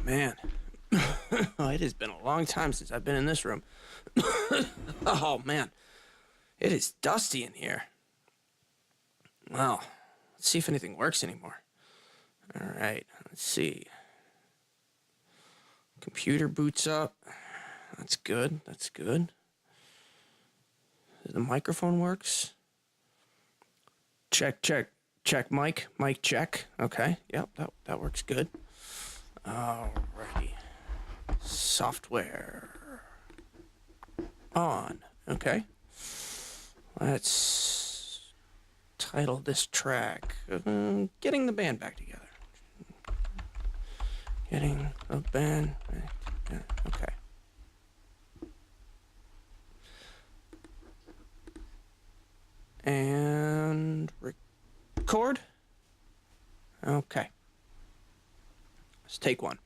Man. It has been a long time since I've been in this room. Oh, man. It is dusty in here. Well, let's see if anything works anymore. All right, let's see. Computer boots up. That's good. That's good. The microphone works. Check, check, check, mic. Mic check. Okay, yep, that works good. Alrighty. Software on. Okay. Let's title this track Getting the Band Back Together. Getting the band back together. Okay. And record. Okay. Let's take one.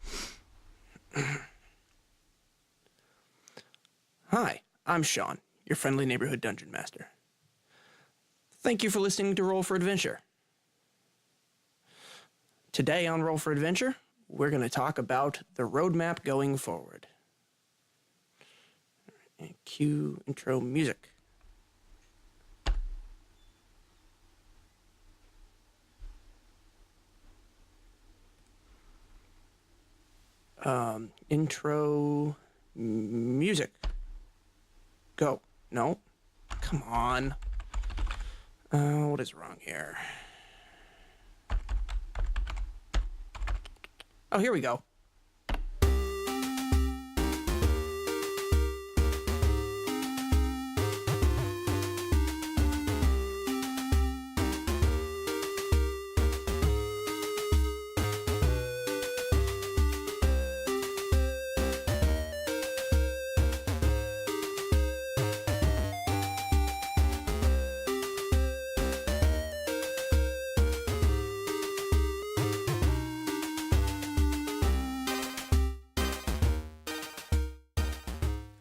Hi, I'm Shawn, your friendly neighborhood dungeon master. Thank you for listening to Roll for Adventure. Today on Roll for Adventure, we're going to talk about the roadmap going forward. And cue intro music. Intro music. Go. No. Come on. What is wrong here? Oh, here we go.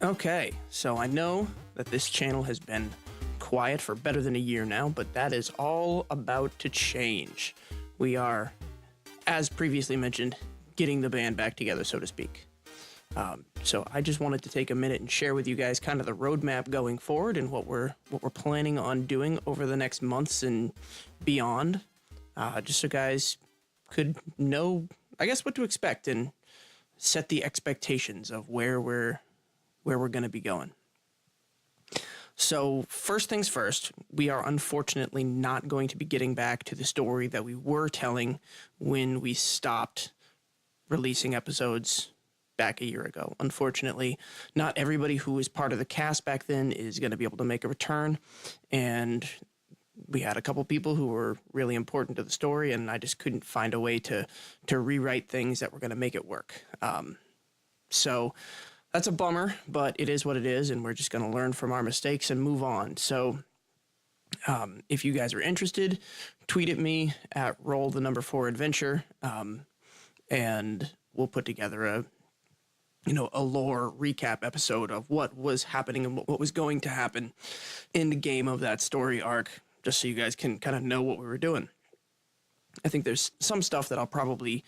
Okay, so I know that this channel has been quiet for better than a year now, but that is all about to change. We are, as previously mentioned, getting the band back together, so to speak. So I just wanted to take a minute and share with you guys kind of the roadmap going forward and what we're planning on doing over the next months and beyond, just so guys could know, I guess, what to expect and set the expectations of where we're going to be going. So first things first, we are unfortunately not going to be getting back to the story that we were telling when we stopped releasing episodes back a year ago. Unfortunately, not everybody who was part of the cast back then is going to be able to make a return, and we had a couple people who were really important to the story, and I just couldn't find a way to rewrite things that were going to make it work. So that's a bummer, but it is what it is, and we're just going to learn from our mistakes and move on. So if you guys are interested, tweet at me at roll4adventure, and we'll put together a lore recap episode of what was happening and what was going to happen in the game of that story arc, just so you guys can kind of know what we were doing. I think there's some stuff that I'll probably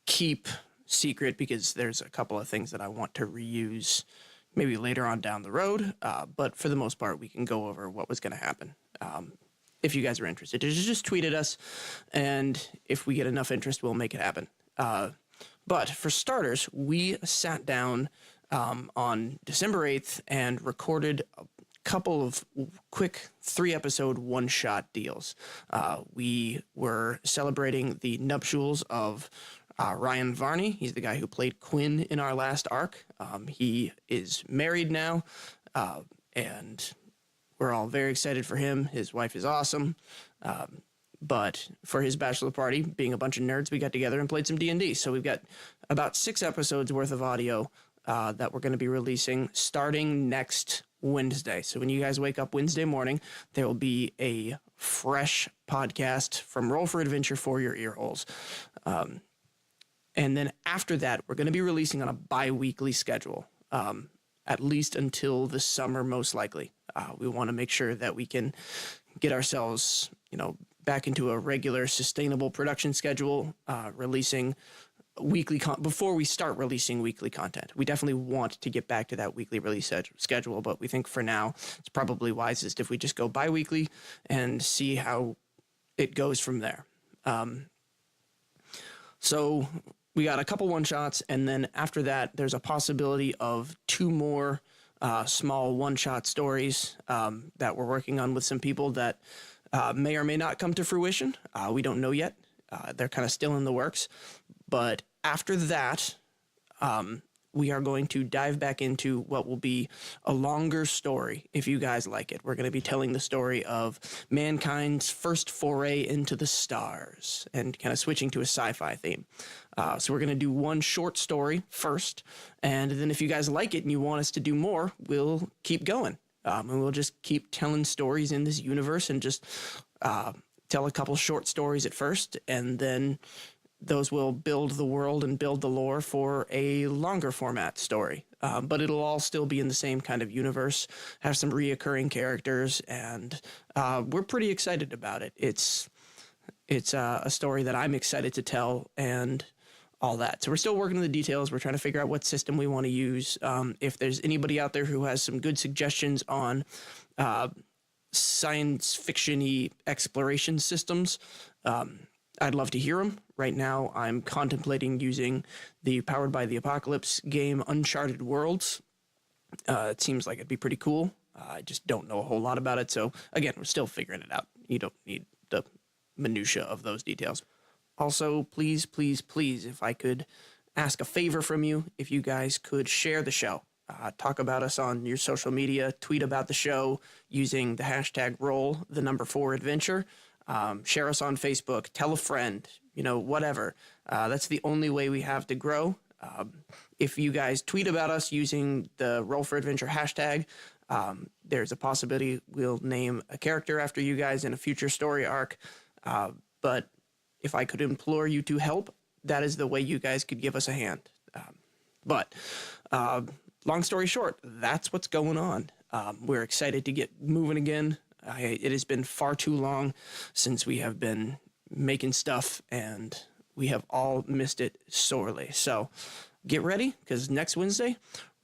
keep secret because there's a couple of things that I want to reuse maybe later on down the road, but for the most part we can go over what was going to happen. If you guys are interested, just tweet at us, and if we get enough interest, we'll make it happen. But for starters, we sat down on December 8th and recorded a couple of quick 3-episode one-shot deals. We were celebrating the nuptials of Ryan Varney. He's the guy who played Quinn in our last arc. He is married now, and we're all very excited for him. His wife is awesome. But for his bachelor party, being a bunch of nerds, we got together and played some D&D. So we've got about 6 episodes worth of audio that we're going to be releasing starting next Wednesday. So when you guys wake up Wednesday morning, there will be a fresh podcast from Roll for Adventure for your ear holes. And then after that, we're going to be releasing on a bi-weekly schedule, at least until the summer, most likely. We want to make sure that we can get ourselves, back into a regular, sustainable production schedule, releasing before we start releasing weekly content. We definitely want to get back to that weekly release schedule, but we think for now it's probably wisest if we just go bi-weekly and see how it goes from there. So we got a couple one-shots, and then after that, there's a possibility of 2 more small one-shot stories that we're working on with some people that may or may not come to fruition. We don't know yet. They're kind of still in the works. But after that, we are going to dive back into what will be a longer story, if you guys like it. We're going to be telling the story of mankind's first foray into the stars and kind of switching to a sci-fi theme. So we're going to do one short story first, and then if you guys like it and you want us to do more, we'll keep going. And we'll just keep telling stories in this universe and just tell a couple short stories at first, and then those will build the world and build the lore for a longer format story. But it'll all still be in the same kind of universe, have some reoccurring characters, and we're pretty excited about it. It's a story that I'm excited to tell and all that. So we're still working on the details. We're trying to figure out what system we want to use. If there's anybody out there who has some good suggestions on science fiction-y exploration systems, I'd love to hear them. Right now, I'm contemplating using the Powered by the Apocalypse game Uncharted Worlds. It seems like it'd be pretty cool. I just don't know a whole lot about it. So again, we're still figuring it out. You don't need the minutia of those details. Also, please, please, please, if I could ask a favor from you, if you guys could share the show. Talk about us on your social media, tweet about the show using the hashtag #4adventure. Share us on Facebook, tell a friend, whatever. That's the only way we have to grow. If you guys tweet about us using the Roll4Adventure hashtag, there's a possibility we'll name a character after you guys in a future story arc. But if I could implore you to help, that is the way you guys could give us a hand. But long story short, that's what's going on. We're excited to get moving again. It has been far too long since we have been making stuff, and we have all missed it sorely. So get ready, because next Wednesday,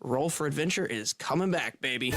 Roll4Adventure is coming back, baby.